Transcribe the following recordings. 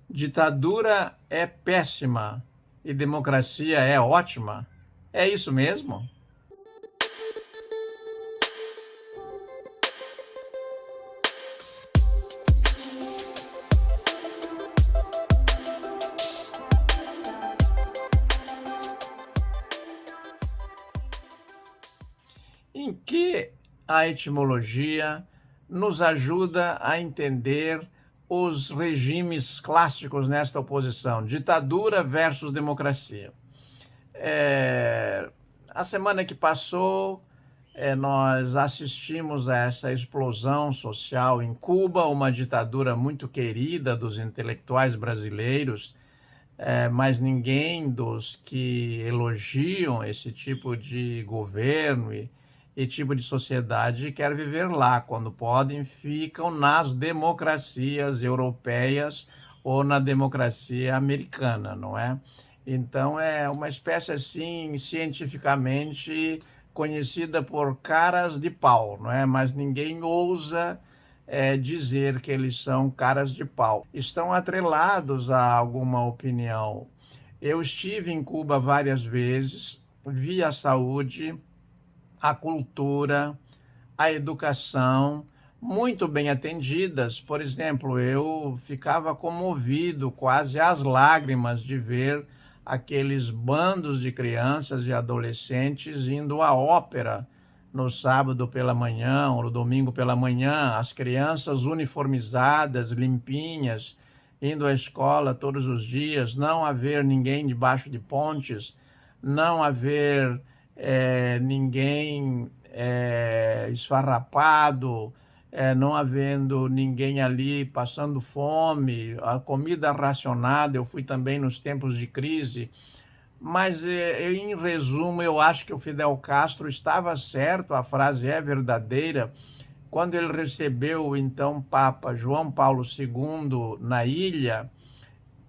Ditadura é péssima e democracia é ótima? É isso mesmo? Em que a etimologia nos ajuda a entender os regimes clássicos nesta oposição, ditadura versus democracia? A semana que passou, nós assistimos a essa explosão social em Cuba, uma ditadura muito querida dos intelectuais brasileiros, mas ninguém dos que elogiam esse tipo de governo e tipo de sociedade quer viver lá. Quando podem, ficam nas democracias europeias ou na democracia americana, não é? Então é uma espécie assim, cientificamente conhecida por caras de pau, não é? Mas ninguém ousa dizer que eles são caras de pau. Estão atrelados a alguma opinião. Eu estive em Cuba várias vezes, vi a saúde, a cultura, a educação muito bem atendidas. Por exemplo, eu ficava comovido, quase às lágrimas, de ver aqueles bandos de crianças e adolescentes indo à ópera no sábado pela manhã ou no domingo pela manhã, as crianças uniformizadas, limpinhas, indo à escola todos os dias, não haver ninguém debaixo de pontes, não haver ninguém esfarrapado, não havendo ninguém ali passando fome, a comida racionada. Eu fui também nos tempos de crise, mas em resumo, eu acho que o Fidel Castro estava certo, a frase é verdadeira, quando ele recebeu o então Papa João Paulo II na ilha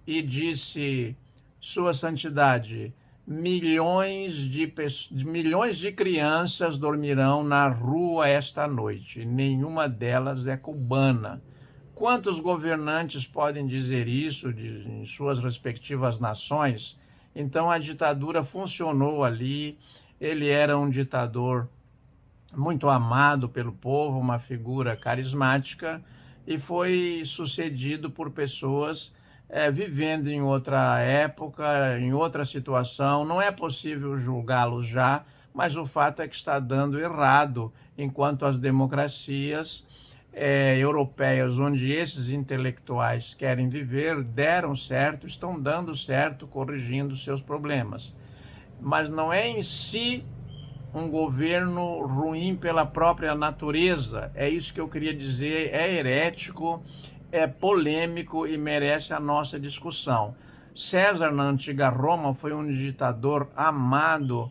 e disse: Sua Santidade, milhões de crianças dormirão na rua esta noite, nenhuma delas é cubana. Quantos governantes podem dizer isso em suas respectivas nações? Então a ditadura funcionou ali, ele era um ditador muito amado pelo povo, uma figura carismática, e foi sucedido por pessoas vivendo em outra época, em outra situação. Não é possível julgá-los já, mas o fato é que está dando errado, enquanto as democracias europeias, onde esses intelectuais querem viver, deram certo, estão dando certo, corrigindo seus problemas. Mas não é em si um governo ruim pela própria natureza. É isso que eu queria dizer. É herético, é polêmico e merece a nossa discussão. César, na antiga Roma, foi um ditador amado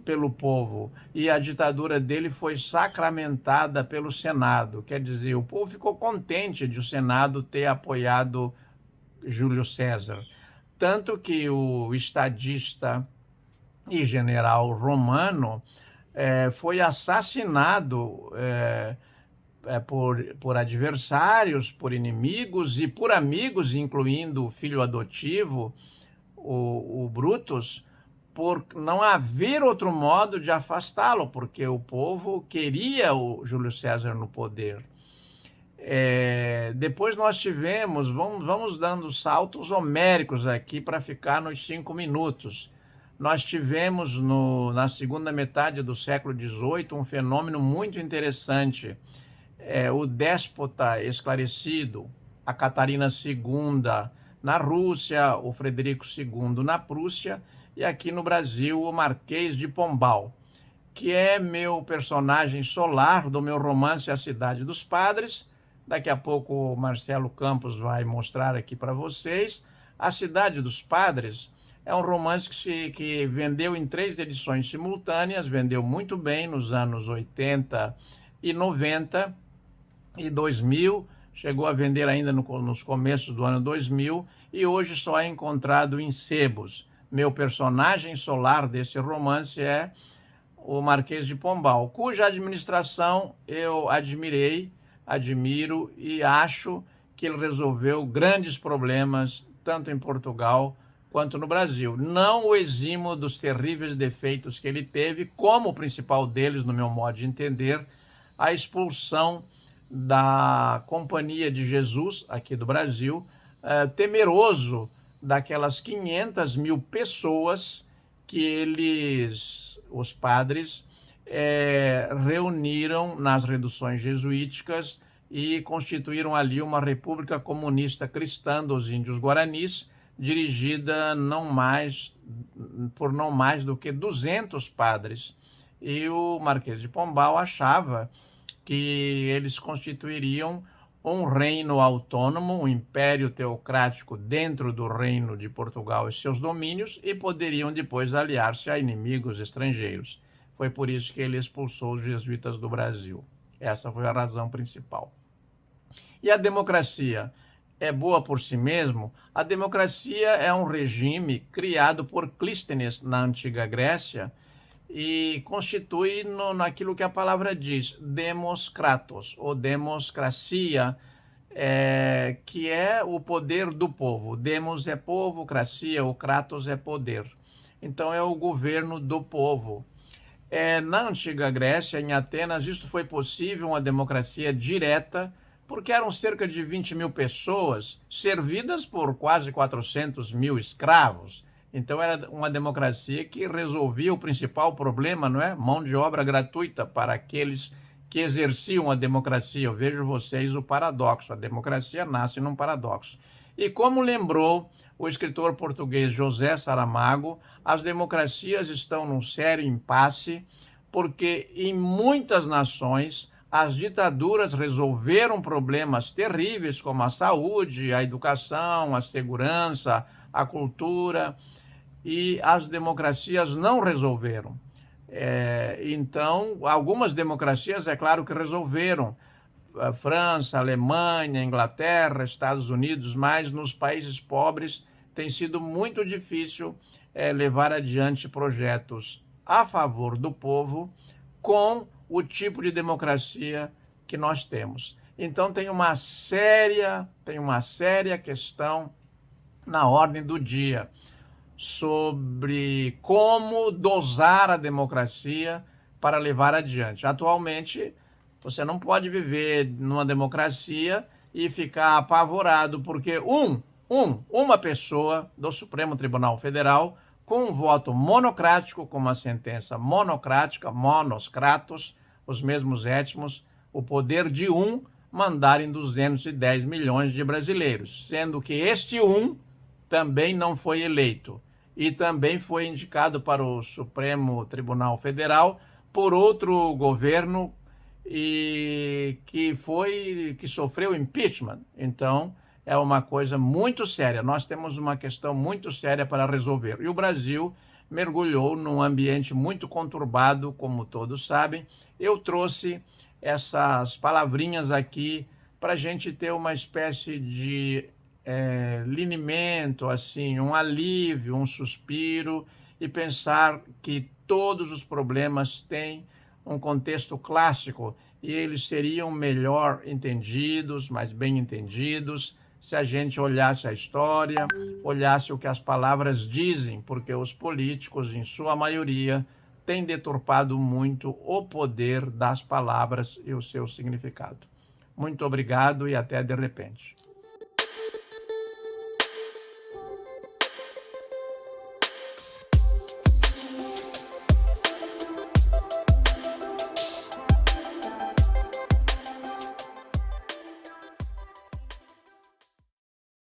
pelo povo e a ditadura dele foi sacramentada pelo Senado. Quer dizer, o povo ficou contente de o Senado ter apoiado Júlio César. Tanto que o estadista e general romano foi assassinado por adversários, por inimigos e por amigos, incluindo o filho adotivo, o Brutus, por não haver outro modo de afastá-lo, porque o povo queria o Júlio César no poder. Depois nós tivemos, vamos dando saltos homéricos aqui para ficar nos 5 minutos. Nós tivemos na segunda metade do século XVIII um fenômeno muito interessante. O déspota esclarecido, a Catarina II na Rússia, o Frederico II na Prússia e aqui no Brasil o Marquês de Pombal, que é meu personagem solar do meu romance A Cidade dos Padres. Daqui a pouco o Marcelo Campos vai mostrar aqui para vocês. A Cidade dos Padres é um romance que vendeu em 3 edições simultâneas, vendeu muito bem nos anos 80 e 90 e 2000, chegou a vender ainda nos começos do ano 2000 e hoje só é encontrado em sebos. Meu personagem solar desse romance é o Marquês de Pombal, cuja administração eu admiro e acho que ele resolveu grandes problemas tanto em Portugal quanto no Brasil. Não o eximo dos terríveis defeitos que ele teve, como o principal deles, no meu modo de entender, a expulsão da Companhia de Jesus, aqui do Brasil, temeroso daquelas 500 mil pessoas que eles, os padres, reuniram nas reduções jesuíticas e constituíram ali uma república comunista cristã dos índios guaranis, dirigida por não mais do que 200 padres. E o Marquês de Pombal achava que eles constituiriam um reino autônomo, um império teocrático dentro do reino de Portugal e seus domínios, e poderiam depois aliar-se a inimigos estrangeiros. Foi por isso que ele expulsou os jesuítas do Brasil. Essa foi a razão principal. E a democracia é boa por si mesmo? A democracia é um regime criado por Clístenes na antiga Grécia e constitui naquilo que a palavra diz, demos kratos, ou democracia, que é o poder do povo. Demos é povo, cracia, o kratos é poder. Então é o governo do povo. Na antiga Grécia, em Atenas, isto foi possível, uma democracia direta, porque eram cerca de 20 mil pessoas servidas por quase 400 mil escravos. Então era uma democracia que resolvia o principal problema, não é? Mão de obra gratuita para aqueles que exerciam a democracia. Eu vejo vocês o paradoxo, a democracia nasce num paradoxo. E como lembrou o escritor português José Saramago, as democracias estão num sério impasse, porque em muitas nações as ditaduras resolveram problemas terríveis como a saúde, a educação, a segurança, a cultura, e as democracias não resolveram. Então, algumas democracias, é claro que resolveram, a França, Alemanha, Inglaterra, Estados Unidos, mas nos países pobres tem sido muito difícil levar adiante projetos a favor do povo com o tipo de democracia que nós temos. Então tem uma séria questão na ordem do dia sobre como dosar a democracia para levar adiante. Atualmente, você não pode viver numa democracia e ficar apavorado porque uma pessoa do Supremo Tribunal Federal, com um voto monocrático, com uma sentença monocrática, monos kratos, os mesmos étmos, o poder de mandar em 210 milhões de brasileiros, sendo que este também não foi eleito e também foi indicado para o Supremo Tribunal Federal por outro governo e que sofreu impeachment. Então, é uma coisa muito séria. Nós temos uma questão muito séria para resolver. E o Brasil mergulhou num ambiente muito conturbado, como todos sabem. Eu trouxe essas palavrinhas aqui para a gente ter uma espécie de linimento, assim, um alívio, um suspiro, e pensar que todos os problemas têm um contexto clássico e eles seriam melhor entendidos, mais bem entendidos, se a gente olhasse a história, olhasse o que as palavras dizem, porque os políticos, em sua maioria, têm deturpado muito o poder das palavras e o seu significado. Muito obrigado e até de repente.